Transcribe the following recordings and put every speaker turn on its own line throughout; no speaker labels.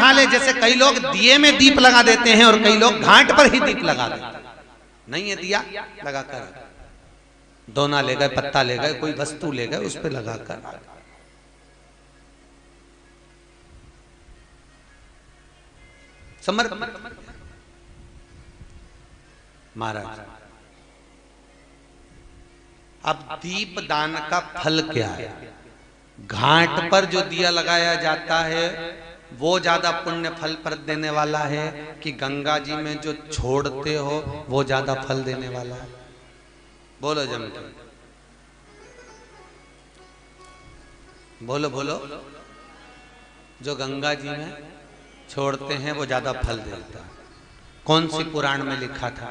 नहा ले। जैसे कई लोग दिए में दीप लगा देते हैं और कई लोग घाट पर ही दीप लगा देते हैं। नहीं है दिया लगा कर, दोना ले गए, पत्ता ले गए, कोई वस्तु ले गए, उस पर लगा कर समर्पण। महाराज अब दीप दान का फल क्या है? घाट पर जो दिया लगाया जाता है वो ज्यादा पुण्य फल पर देने वाला है कि गंगा जी में जो छोड़ते हो वो ज्यादा फल देने वाला है? बोलो जम के बोलो बोलो। जो गंगा जी में छोड़ते हैं वो ज्यादा फल देता है। कौन सी पुराण में लिखा था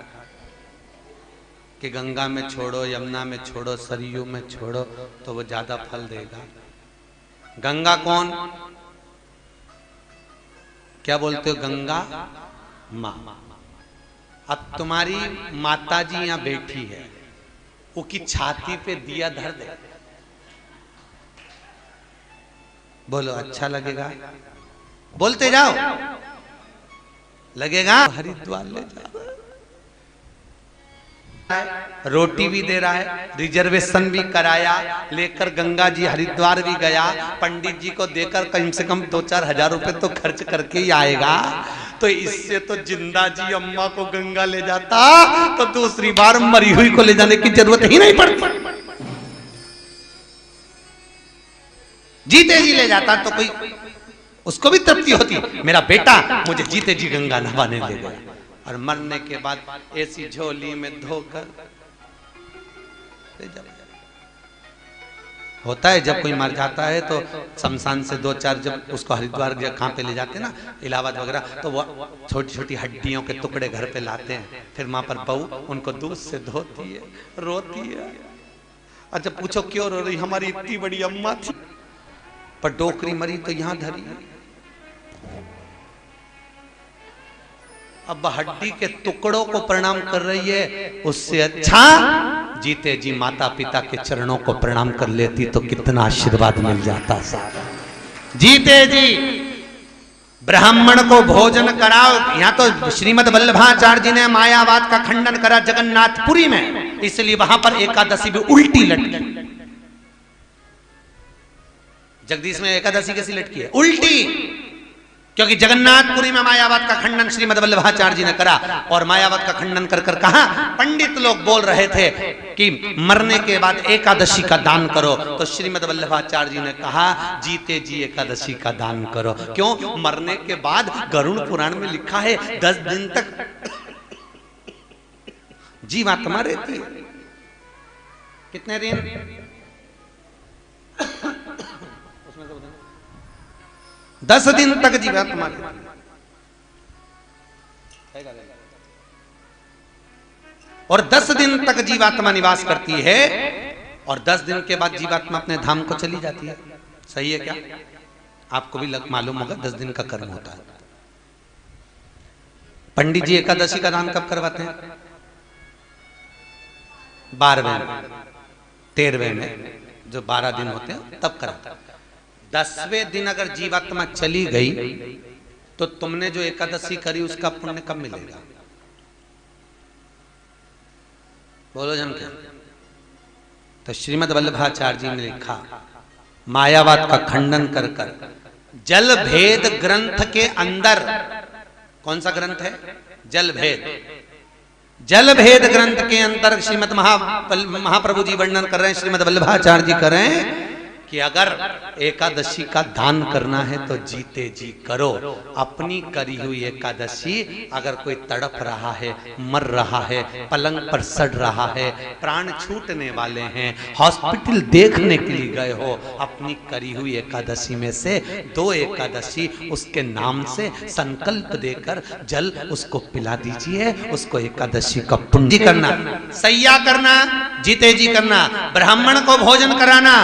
कि गंगा में छोड़ो, यमुना में छोड़ो, सरयू में छोड़ो तो वो ज्यादा फल देगा? गंगा कौन? क्या बोलते हो? गंगा माँ। अब तुम्हारी माता जी यहाँ बैठी है, वो की छाती पे दिया धर दे, बोलो अच्छा लगेगा? बोलते जाओ, लगेगा? हरिद्वार ले जाओ, रोटी भी दे रहा है, रिजर्वेशन भी कराया, लेकर गंगा जी हरिद्वार भी गया, पंडित जी को देकर कम से कम 2-4 हजार रुपए तो खर्च करके ही आएगा। तो इससे तो जिंदा जी अम्मा को गंगा ले जाता तो दूसरी बार मरी हुई को ले जाने की जरूरत ही नहीं पड़ती। जीते जी ले जाता तो कोई उसको भी तृप्ति होती, मेरा बेटा मुझे जीते जी गंगा नहाने ले गया। और मरने के बाद ऐसी झोली में धोकर ले जा। होता है जब कोई मर जाता है तो शमशान से 2-4 जब उसको हरिद्वार कहाँ पे ले जाते हैं ना, इलाहाबाद वगैरह, तो वो छोटी छोटी हड्डियों के टुकड़े घर पे लाते हैं। फिर माँ पर बहू उनको दूध से धोती है, रोती है। अच्छा पूछो क्यों रो रही? हमारी इतनी बड़ी अम्मा थी पर डोकरी मरी तो यहाँ धरी। अब हड्डी के टुकड़ों को प्रणाम कर रही है, उससे अच्छा जीते जी माता पिता के चरणों को प्रणाम कर लेती तो कितना आशीर्वाद मिल जाता। जीते जी ब्राह्मण को भोजन कराओ। यहाँ तो श्रीमद वल्लभाचार्य जी ने मायावाद का खंडन करा जगन्नाथपुरी में, इसलिए वहां पर एकादशी भी उल्टी लटकी। जगदीश में एकादशी कैसी लटकी है? उल्टी। क्योंकि जगन्नाथपुरी में मायावाद का खंडन श्रीमद वल्लभाचार्य जी ने करा, और मायावाद का खंडन कर कर कहा, पंडित लोग बोल रहे थे कि मरने के बाद एकादशी का दान करो, तो श्रीमद वल्लभाचार्य जी ने कहा जीते जी एकादशी का दान करो। क्यों? मरने के बाद गरुड़ पुराण में लिखा है 10 दिन तक जीवात्मा रहती है। कितने दिन? 10 दिन तक जीवात्मा, और 10 दिन तक जीवात्मा निवास करती है, और 10 दिन के बाद जीवात्मा अपने धाम को चली जाती है। सही है क्या? आपको भी मालूम होगा 10 दिन का कर्म होता है। पंडित जी एकादशी का दान कब करवाते हैं? 12वें 13वें में, जो 12 दिन होते हैं तब कराते हैं। 10वें दिन अगर जीवात्मा चली गई तो तुमने जो एकादशी करी उसका पुण्य कब मिलेगा? बोलो जन के। तो श्रीमद वल्लभाचार्य जी ने लिखा, मायावाद का खंडन कर कर जल भेद ग्रंथ के अंदर, कौन सा ग्रंथ है? जल भेद। जल भेद ग्रंथ के अंदर श्रीमद महाप्रभु जी वर्णन कर रहे हैं, श्रीमद वल्लभाचार्य जी कर रहे हैं कि अगर एकादशी का दान करना है तो जीते जी करो। अपनी करी हुई एकादशी अगर कोई तड़प रहा है, मर रहा है, पलंग पर सड़ रहा है, प्राण छूटने वाले हैं, हॉस्पिटल देखने के लिए गए हो, अपनी करी हुई एकादशी में से 2 एकादशी उसके नाम से संकल्प देकर जल उसको पिला दीजिए। उसको एकादशी का पुण्य करना, सैया करना, जीते जी करना, ब्राह्मण को भोजन कराना,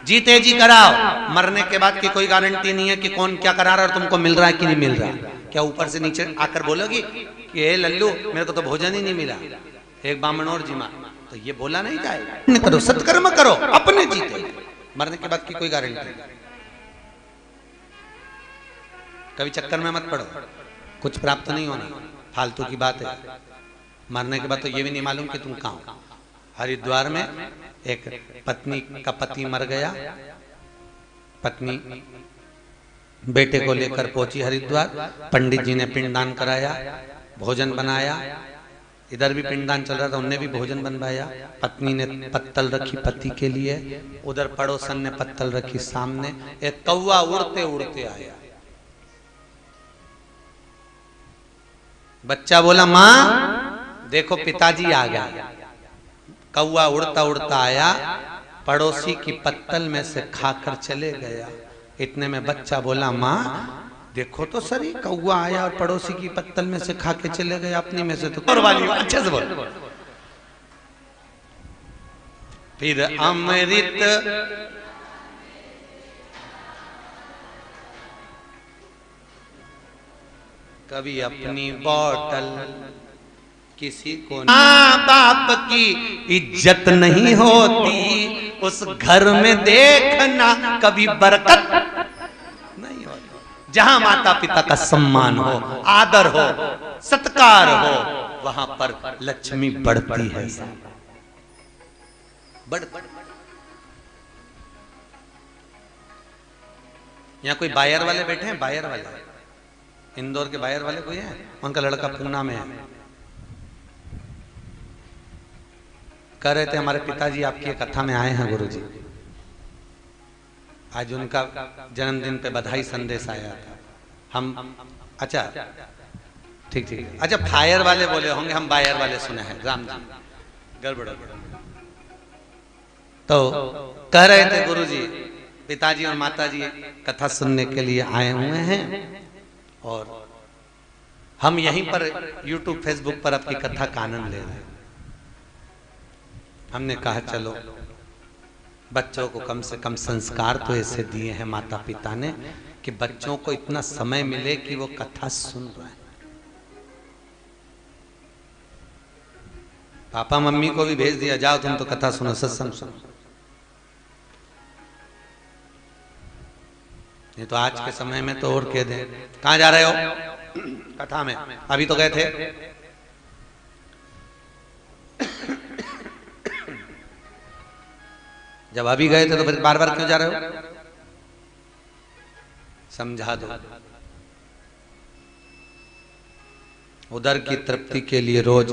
जीते जी कराओ। मरने के बाद की कोई गारंटी नहीं है कि कौन क्या करा रहा है और तुमको मिल रहा है कि नहीं मिल रहा है। क्या ऊपर से नीचे आकर बोलोगी कि हे लल्लू मेरे को तो भोजन ही नहीं मिला, एक बामण और जिमा, तो ये बोला नहीं जाएगा। करो, सत्कर्म करो, अपने जीते। मरने के बाद की कोई गारंटी नहीं। कभी चक्कर में मत पड़ो, कुछ प्राप्त नहीं होना, फालतू की बात है। मरने के बाद तो ये भी नहीं मालूम कि तुम कहाँ हो। हरिद्वार में एक पत्नी का पति मर गया, पत्नी बेटे को लेकर पहुंची हरिद्वार, पंडित जी ने पिंडदान कराया, भोजन बनाया, इधर भी पिंडदान चल रहा था, उनने भी भोजन बनवाया। पत्नी ने पत्तल रखी पति के लिए, उधर पड़ोसन ने पत्तल रखी सामने। एक कौवा उड़ते उड़ते आया, बच्चा बोला माँ देखो पिताजी आ गया। कौवा उड़ता उड़ता आया, पड़ोसी की पत्तल में से खाकर चले गया। इतने में बच्चा बोला माँ देखो तो सही, कौवा आया और पड़ोसी की पत्तल में से खा के चले गए, अपनी में से तो और वाली अच्छे से बोल। फिर अमृत कभी अपनी बोतल किसी को, माँ बाप की इज्जत नहीं होती उस घर में देखना कभी बरकत नहीं होती। जहां माता पिता का सम्मान हो, आदर हो, सत्कार हो, वहां पर लक्ष्मी बढ़ती है। यहाँ कोई बायर वाले बैठे हैं, बायर वाले इंदौर के बायर वाले कोई है? उनका लड़का पूना में है, कह रहे थे हमारे पिताजी आपकी कथा में आए हैं गुरुजी, आज उनका जन्मदिन पे बधाई संदेश आया था। हम अच्छा ठीक ठीक, अच्छा फायर वाले बोले होंगे, हम बायर वाले सुने हैं, राम जी गड़बड़। तो कह रहे थे गुरुजी पिताजी और माताजी कथा सुनने के लिए आए हुए हैं और हम यहीं पर YouTube फेसबुक पर आपकी कथा का आनंद ले रहे हैं। हमने कहा चलो बच्चों को कम से कम संस्कार तो ऐसे दिए हैं माता पिता ने कि बच्चों को इतना समय मिले कि वो कथा सुन रहे हैं। पापा मम्मी को भी भेज दिया, जाओ तुम तो कथा सुनो, सत्संग सुनो। नहीं तो आज के समय में तो और कह दें कहाँ जा रहे हो कथा में, अभी तो गए थे। जब अभी गए थे तो फिर बार बार क्यों जा रहे हो? समझा दो। उदर की तृप्ति के लिए रोज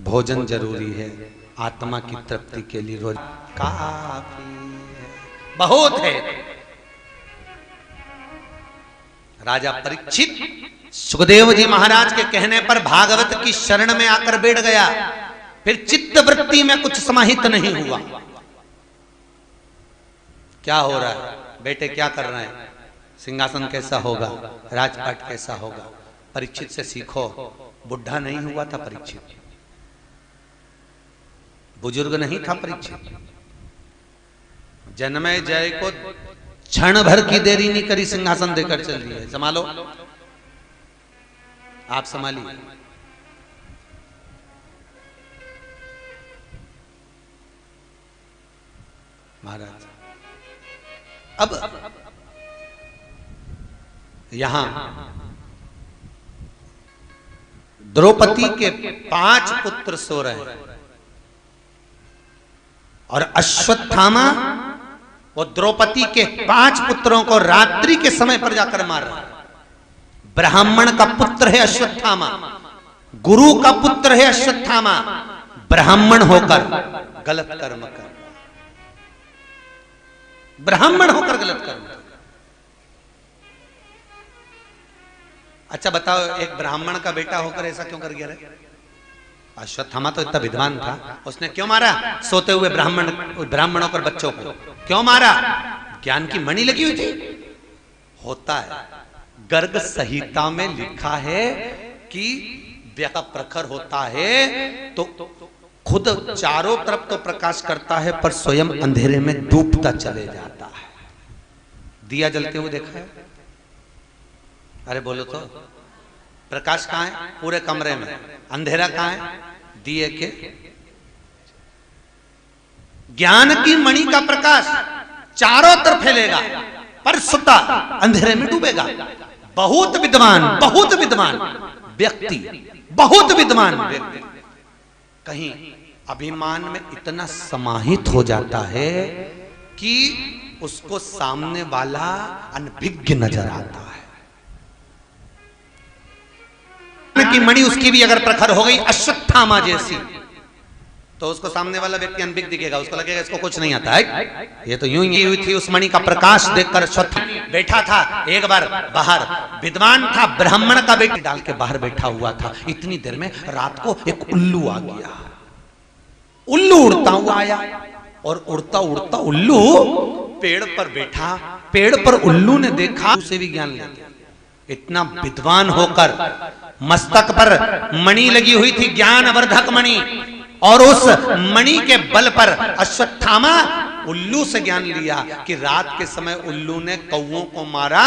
भोजन जरूरी है, आत्मा की तृप्ति के लिए रोज काफी है, बहुत है। राजा परीक्षित सुखदेव जी महाराज के कहने पर भागवत की शरण में आकर बैठ गया, फिर चित्त वृत्ति में कुछ समाहित नहीं हुआ। क्या हो रहा है, बेटे क्या कर रहे हैं, सिंहासन कैसा होगा, राजपाट कैसा होगा। परीक्षित से सीखो, बुढ़ा नहीं हुआ था परीक्षित, बुजुर्ग नहीं था परीक्षित। जन्मे जय को क्षण भर की देरी नहीं करी, सिंहासन देकर चल दिए। संभालो, आप संभालिए। महाराज अब यहां द्रौपदी के 5 पुत्र सो रहे हैं और अश्वत्थामा वो द्रौपदी के 5 पुत्रों को रात्रि के समय पर जाकर मार रहा है। ब्राह्मण का पुत्र है अश्वत्थामा, गुरु का पुत्र है अश्वत्थामा, ब्राह्मण होकर गलत कर्म कर, ब्राह्मण होकर गलत कर्म कर। अच्छा बताओ, एक ब्राह्मण का बेटा होकर ऐसा क्यों कर गया रे? अश्वत्थामा तो इतना विद्वान था, उसने क्यों मारा सोते हुए ब्राह्मणों पर बच्चों को क्यों मारा? ज्ञान की मणि लगी हुई थी। होता है, गर्ग संहिता में लिखा है कि व्यक्ति प्रखर होता है तो खुद चारों तरफ तो प्रकाश करता है पर स्वयं अंधेरे में डूबता चले जाता है। दिया जलते हुए देखा है? अरे बोलो तो, प्रकाश कहाँ है? पूरे कमरे में। अंधेरा कहाँ है? दिए के। ज्ञान की मणि का प्रकाश चारों तरफ फैलेगा पर सुता अंधेरे में डूबेगा। बहुत विद्वान व्यक्ति, बहुत विद्वान व्यक्ति कहीं अभिमान में इतना समाहित हो जाता है कि उसको सामने वाला अनभिज्ञ नजर आता है। कि मणि उसकी भी अगर प्रखर हो गई अश्वत्थामा जैसी, तो उसको सामने वाला व्यक्ति अनभिज्ञ दिखेगा, उसको लगेगा इसको कुछ नहीं आता है। ये तो यूं ही हुई थी, उस मणि का प्रकाश देखकर अश्वत्थामा बैठा था एक बार बाहर, विद्वान था, ब्राह्मण का बेटी डाल के बाहर बैठा हुआ था। इतनी देर में रात को एक उल्लू आ गया, उल्लू उड़ता हुआ आया और उड़ता उड़ता उल्लू पेड़ पर बैठा। पेड़ पर उल्लू ने देखा, उसे भी ज्ञान ले गया। इतना विद्वान होकर मस्तक पर मणि लगी हुई थी, ज्ञानवर्धक मणि, और उस मणि के बल पर अश्वत्थामा उल्लू से ज्ञान लिया कि रात के समय उल्लू ने कौओं को मारा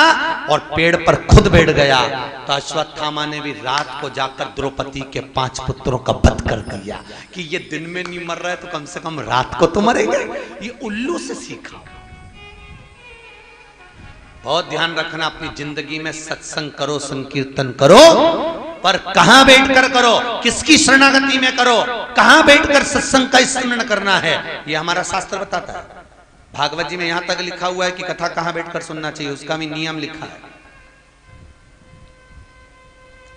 और पेड़ पर खुद बैठ गया। तो अश्वत्थामा ने भी रात को जाकर द्रौपदी के 5 पुत्रों का वध कर दिया कि ये दिन में नहीं मर रहा है तो कम से कम रात को तो मरेगा। ये उल्लू से सीखा। बहुत ध्यान रखना, अपनी जिंदगी में सत्संग करो, संकीर्तन करो, पर कहां बैठकर करो, किसकी शरणागति में करो, कहां बैठकर सत्संग का स्मरण करना है, यह हमारा शास्त्र बताता है। भागवत जी में यहां तक लिखा हुआ है कि कथा कहां बैठकर सुनना चाहिए, उसका भी नियम लिखा है।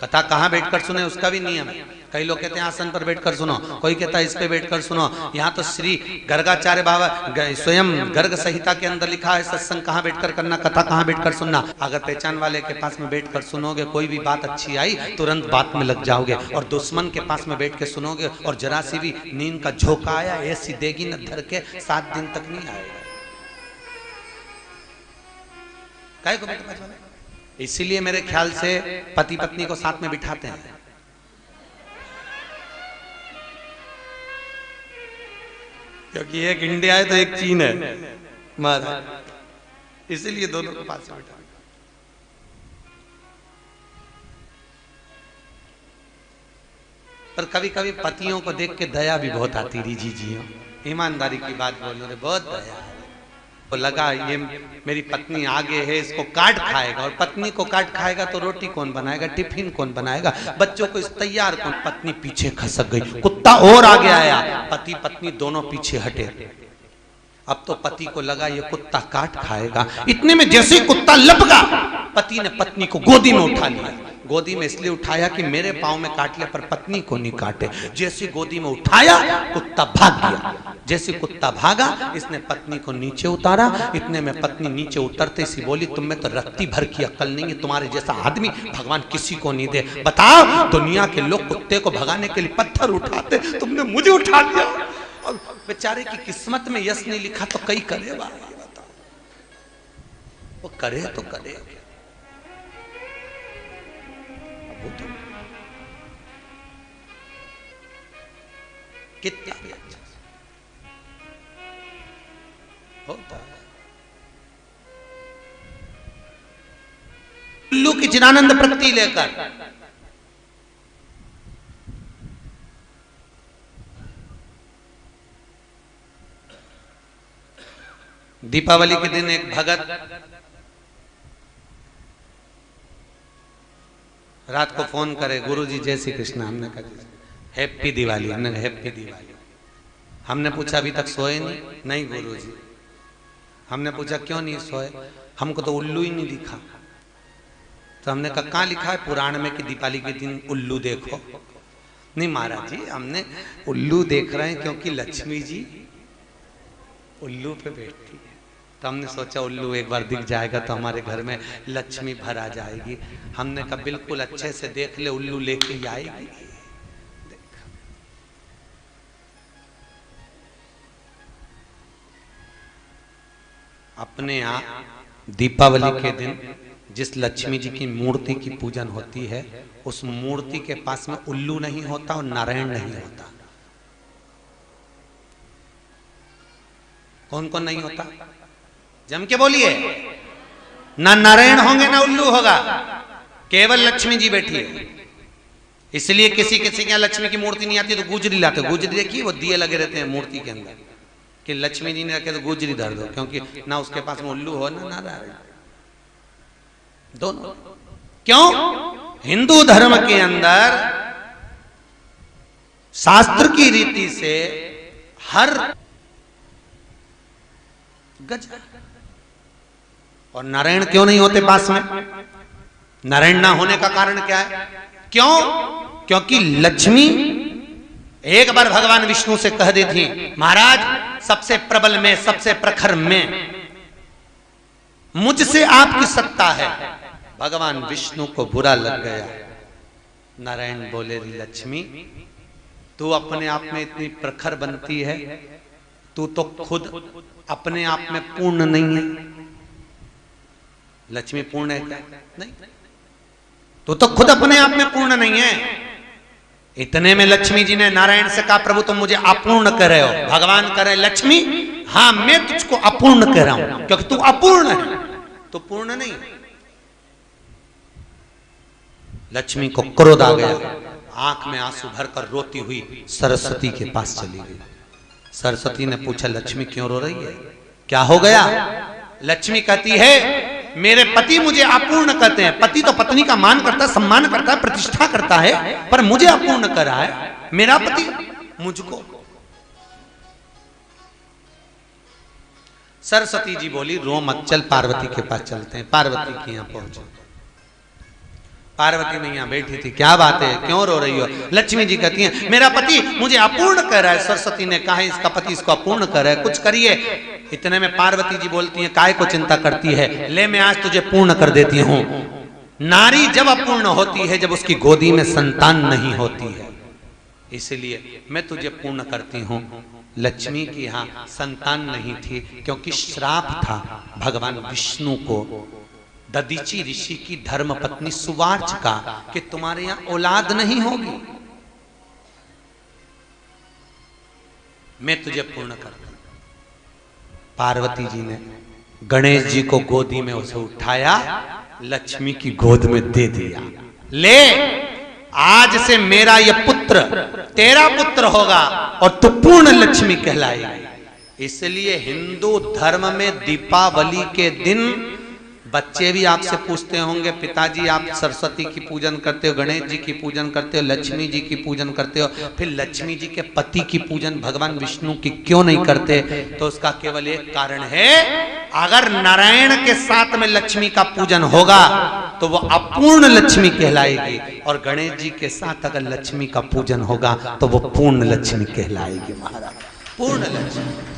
कथा कहां बैठकर सुने उसका भी नियम है। कई लोग कहते हैं आसन पर बैठकर सुनो, कोई कहता है इस पे बैठकर सुनो। यहाँ तो श्री गर्गाचार्य बाबा स्वयं गर्ग संहिता के अंदर लिखा है सत्संग कहाँ बैठकर करना, कथा कहाँ बैठकर सुनना। अगर पहचान वाले के पास में बैठकर सुनोगे, कोई भी बात अच्छी आई तुरंत बात में लग जाओगे, और दुश्मन के पास में बैठ के सुनोगे और जरा सी भी नींद का झोंका आया ऐसी देगी न धर के 7 दिन तक नहीं आएगा। काहे को बैठकर सुने? इसीलिए मेरे ख्याल से पति पत्नी को साथ में बिठाते हैं, क्योंकि एक इंडिया है तो एक चीन है महाराज, इसीलिए दोनों को पास में बिठा। पर कभी कभी पतियों को देख के दया भी बहुत आती रही जी, ईमानदारी की बात बोल रहे, बहुत दया है। तो लगा ये मेरी पत्नी आगे है, इसको काट खाएगा, और पत्नी को काट खाएगा तो रोटी कौन बनाएगा, टिफिन कौन बनाएगा, बच्चों को इस तैयार कौन। पत्नी पीछे खसक गई, कुत्ता और आगे आया, पति पत्नी दोनों पीछे हटे। अब तो पति को लगा ये कुत्ता काट खाएगा, इतने में जैसे कुत्ता लपका, पति ने पत्नी को गोदी में उठा लिया। गोदी में इसलिए उठाया कि मेरे पाँव में काट लिया पर पत्नी को नहीं काटे। जैसे गोदी में उठाया कुत्ता भाग गया। जैसे कुत्ता भागा इसने पत्नी को नीचे उतारा, इतने में पत्नी नीचे उतरते सी बोली तुम में तो रत्ती भर की अक्ल नहीं है, तुम्हारे जैसा आदमी भगवान किसी को नहीं दे। बताओ दुनिया के लोग कुत्ते को भगाने के लिए पत्थर उठाते, तुमने मुझे उठा दिया। और बेचारे की किस्मत में यश नहीं लिखा तो कई करेगा, वो करे तो करे। कितना भी अच्छा होता है। उल्लू की चिदानंद प्रति लेकर दीपावली के दिन एक भगत रात को फोन करे, गुरुजी जय श्री कृष्ण। हमने कहा हैप्पी दिवाली, हमने हैप्पी दिवाली। हमने पूछा अभी तक सोए नहीं? नहीं गुरुजी। हमने पूछा क्यों नहीं सोए? हमको तो उल्लू ही नहीं दिखा। तो हमने कहा कहाँ लिखा है पुराण में कि दीपावली के दिन उल्लू देखो? नहीं महाराज जी, हमने उल्लू देख रहे हैं क्योंकि लक्ष्मी जी उल्लू पे बैठती है। तो हमने सोचा उल्लू एक बार दिख जाएगा तो हमारे घर में लक्ष्मी भर आ जाएगी। हमने कहा बिल्कुल अच्छे से देख ले, उल्लू लेके ही आएगी। अपने यहाँ दीपावली के दिन जिस लक्ष्मी जी की मूर्ति की पूजन होती है उस मूर्ति के पास में उल्लू नहीं होता और नारायण नहीं होता। कौन कौन नहीं होता? जम के बोलिए। ना नारायण होंगे ना उल्लू होगा, केवल लक्ष्मी जी बैठी है। इसलिए किसी किसी के यहाँ लक्ष्मी की मूर्ति नहीं आती तो गुजरी लाते। गुजरी देखिए वो दिए लगे रहते हैं मूर्ति के अंदर कि लक्ष्मी जी ने रखे तो गुजरी धर दो, क्योंकि ना उसके पास में उल्लू हो ना नारायण, दोनों। क्यों? हिंदू धर्म के अंदर शास्त्र की रीति से हर गज। और नारायण क्यों नहीं होते पास में? नारायण ना होने का कारण क्या है? क्यों? क्योंकि लक्ष्मी एक बार भगवान विष्णु से कह दी थी, महाराज सबसे प्रबल में, सबसे प्रखर में मुझसे आपकी सत्ता है। भगवान विष्णु को बुरा लग गया। नारायण बोले, लक्ष्मी तू अपने आप में इतनी प्रखर बनती है, तू तो खुद अपने आप में पूर्ण नहीं है। लक्ष्मी पूर्ण है क्या? नहीं, तू तो खुद अपने आप में पूर्ण नहीं है। इतने में लक्ष्मी जी ने नारायण से कहा, प्रभु तुम मुझे अपूर्ण कर रहे हो। भगवान कह रहे, लक्ष्मी हाँ मैं तुझको अपूर्ण कर रहा हूं, क्योंकि तू अपूर्ण है, तो पूर्ण नहीं। लक्ष्मी को क्रोध आ गया, आंख में आंसू भरकर रोती हुई सरस्वती के पास चली गई। सरस्वती ने पूछा, लक्ष्मी क्यों रो रही है, क्या हो गया? लक्ष्मी कहती है, मेरे पति मुझे अपूर्ण कहते हैं। पति तो पत्नी का मान करता है, सम्मान करता है, प्रतिष्ठा करता है, पर मुझे अपूर्ण कर रहा है मेरा पति मुझको। सरस्वती जी बोली, रो मत, चल पार्वती के पास चलते हैं। पार्वती के यहाँ पहुंचे। पार्वती में यहाँ बैठी थी, क्या बात है, क्यों रो रही हो? लक्ष्मी जी कहती हैं, मेरा पति मुझे अपूर्ण कर रहा है। सरस्वती ने कहा, इसका पति इसको अपूर्ण कर रहा है, कुछ करिए। इतने में पार्वती जी बोलती हैं, काय को चिंता करती है, ले मैं आज तुझे पूर्ण कर देती हूँ। नारी जब अपूर्ण होती है, जब उसकी गोदी में संतान नहीं होती है, इसलिए मैं तुझे पूर्ण करती हूँ। लक्ष्मी की यहाँ संतान नहीं थी, क्योंकि श्राप था भगवान विष्णु को ददीची ऋषि की धर्म पत्नी सुवार्च का, कि तुम्हारे यहां औलाद नहीं होगी, मैं तुझे पूर्ण करता। पार्वती जी ने गणेश जी को गोदी में उसे उठाया, लक्ष्मी की गोद में दे दिया। ले, आज से मेरा यह पुत्र तेरा पुत्र होगा और तू पूर्ण लक्ष्मी कहलाएगी। इसलिए हिंदू धर्म में दीपावली के दिन बच्चे भी आपसे पूछते होंगे, पिताजी आप सरस्वती की पूजन करते हो, गणेश जी की पूजन करते हो, लक्ष्मी जी की पूजन करते हो, फिर लक्ष्मी जी के पति की पूजन भगवान विष्णु की क्यों नहीं करते? तो उसका केवल एक कारण है, अगर नारायण के साथ में लक्ष्मी का पूजन होगा तो वो अपूर्ण लक्ष्मी कहलाएगी, और गणेश जी के साथ अगर लक्ष्मी का पूजन होगा तो वो पूर्ण लक्ष्मी कहलाएगी। महाराज, पूर्ण लक्ष्मी।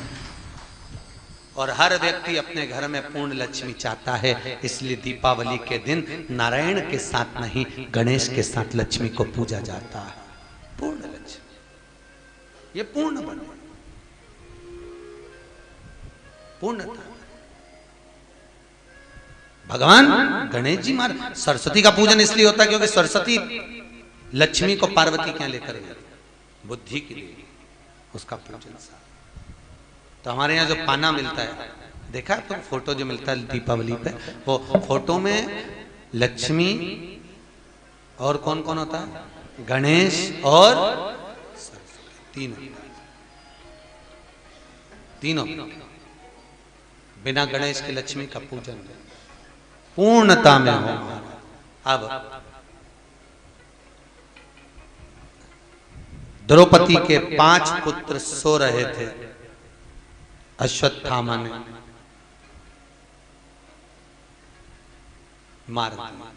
और हर व्यक्ति अपने घर में पूर्ण लक्ष्मी चाहता है, इसलिए दीपावली के दिन नारायण के साथ नहीं, गणेश के साथ लक्ष्मी को पूजा जाता है। पूर्ण लक्ष्मी, ये पूर्ण बने, पूर्णता। भगवान गणेश जी मार सरस्वती का पूजन इसलिए होता है क्योंकि सरस्वती लक्ष्मी को पार्वती क्या लेकर गई, बुद्धि के लिए उसका पूजन। तो हमारे यहाँ जो पाना मिलता है, देखा तो फोटो जो मिलता है दीपावली पे, वो फोटो में लक्ष्मी और कौन कौन होता है, गणेश और तीनों। बिना गणेश के लक्ष्मी का पूजन पूर्णता में हो। अब द्रौपदी के 5 पुत्र सो रहे थे, अश्वत्थामा ने मार दिया,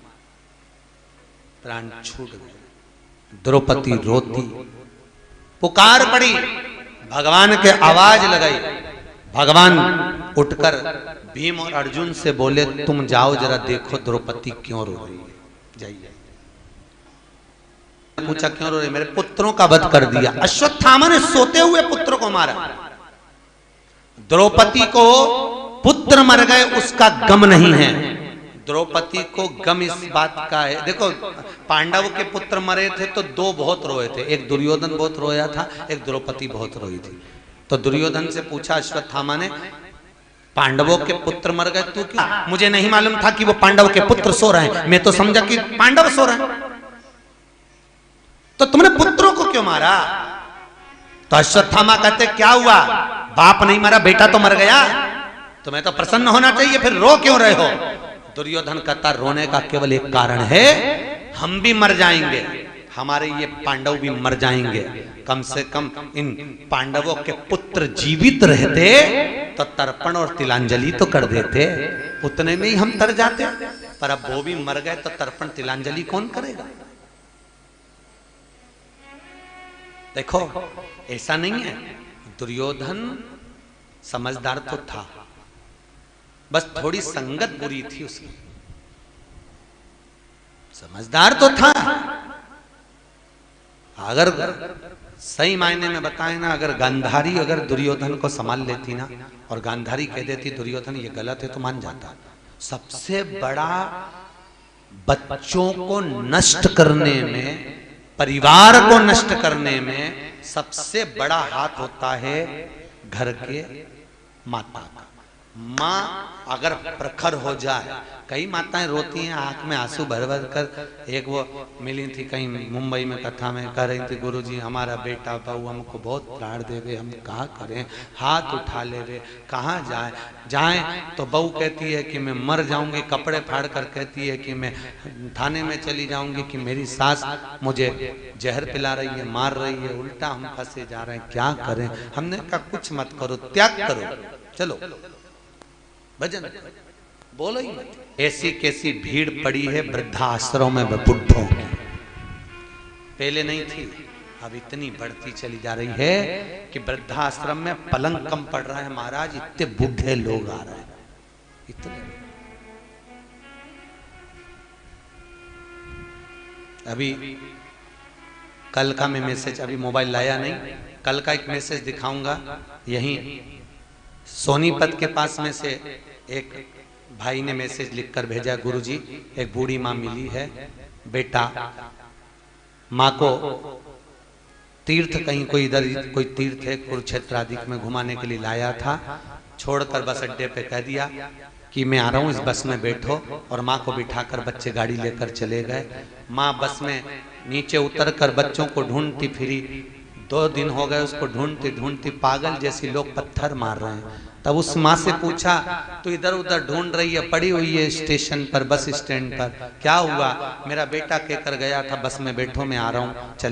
प्राण छूट गए। द्रौपदी रोती, पुकार पड़ी, भगवान के आवाज लगाई। भगवान उठकर भीम और अर्जुन से बोले, तुम जाओ जरा देखो द्रौपदी क्यों रो रही है, जाइए। पूछा क्यों रो रही? मेरे पुत्रों का वध कर दिया। अश्वत्थामा ने सोते हुए पुत्र को मारा। द्रौपदी को पुत्र मर गए उसका गम नहीं है, द्रौपदी को गम इस बात का है। देखो, पांडव के पुत्र मरे थे तो 2 बहुत रोए थे, एक दुर्योधन बहुत रोया था, एक द्रौपदी बहुत रोई थी। तो दुर्योधन से पूछा अश्वत्थामा ने, पांडवों के पुत्र मर गए तू क्यों? मुझे नहीं मालूम था कि वो पांडव के पुत्र सो रहे हैं, मैं तो समझा कि पांडव सो रहे हैं, तो तुमने पुत्रों को क्यों मारा? तो अश्वत्थामा कहते, क्या हुआ, बाप नहीं मरा, बेटा तो मर गया, तुम्हें तो प्रसन्न होना चाहिए, फिर रो क्यों रहे हो? दुर्योधन कहता रोने का केवल एक कारण है, हम भी मर जाएंगे, हमारे ये पांडव भी मर जाएंगे, कम से कम इन पांडवों के पुत्र जीवित रहते तो तर्पण और तिलांजलि तो कर देते, उतने में ही हम तर जाते, पर अब वो भी मर गए तो तर्पण तिलांजलि कौन करेगा। देखो ऐसा नहीं है, दुर्योधन समझदार तो था, बस थोड़ी संगत बुरी थी उसकी, समझदार तो था। अगर सही मायने में बताएं ना, अगर गांधारी अगर दुर्योधन को संभाल लेती ना और गांधारी कह देती दुर्योधन ये गलत है तो मान जाता। सबसे बड़ा बच्चों को नष्ट करने में, परिवार को नष्ट करने में सबसे बड़ा हाथ होता है घर के माता का। माँ अगर प्रखर हो जाए, कई माताएं रोती हैं आंख में आंसू भर भर कर। एक वो मिली थी कहीं मुंबई में, कथा में कह रही थी गुरुजी हमारा बेटा बहू हमको बहुत प्यार देवे, हम कहाँ करें, हाथ उठा ले वे, कहाँ जाएं तो बहू कहती है कि मैं मर जाऊंगी, कपड़े फाड़ कर कहती है कि मैं थाने में चली जाऊंगी, कि मेरी सास मुझे जहर पिला रही है, मार रही है, उल्टा हम फंसे जा रहे हैं, क्या करें। हमने कहा कुछ मत करो, त्याग करो, चलो भजन बोलो ही मत। ऐसी कैसी भीड़ पड़ी है वृद्धाश्रम में बुढ़ों की, पहले नहीं थी, अब इतनी बढ़ती चली जा रही है कि वृद्धाश्रम में पलंग कम पड़ रहा है महाराज, इतने बूढ़े लोग आ रहे हैं इतने। अभी कल का मैं मैसेज, अभी मोबाइल लाया नहीं, कल का एक मैसेज दिखाऊंगा। यहीं सोनीपत के पास में से एक भाई ने मैसेज लिखकर भेजा, गुरुजी एक बूढ़ी माँ मिली है, बेटा माँ को तीर्थ कहीं कोई इधर कोई तीर्थ है कुरुक्षेत्र आदि में घुमाने के लिए लाया था, छोड़कर बस अड्डे पे कह दिया कि मैं आ रहा हूँ, इस बस में बैठो, और माँ को बिठाकर बच्चे गाड़ी लेकर चले गए। माँ बस में नीचे उतरकर बच्चों को ढूंढती फिरी, 2 दिन हो गए उसको ढूंढती ढूंढती, पागल जैसी लोग पत्थर मार रहे हैं। तब उस माँ से पूछा तो इधर उधर ढूंढ रही है, पड़ी हुई है स्टेशन पर, बस स्टैंड पर, क्या हुआ। मेरा बेटा कहकर गया था बस में बैठो मैं आ रहा हूँ, चल